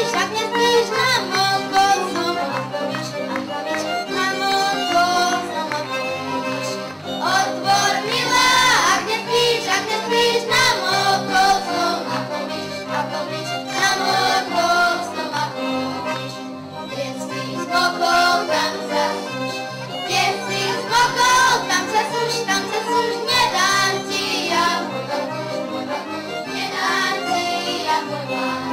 śpisz, na moko znowu mówisz, na moko znowu mówisz. Otvor milá, ak nespíš, na moko znovu mówisz, na moko znovu mówisz. Kde si zmokol, tam sa suš, kde si zmokol, tam sa suš, nedám ti ja môj bakúš, nedám ti ja môj bakúš.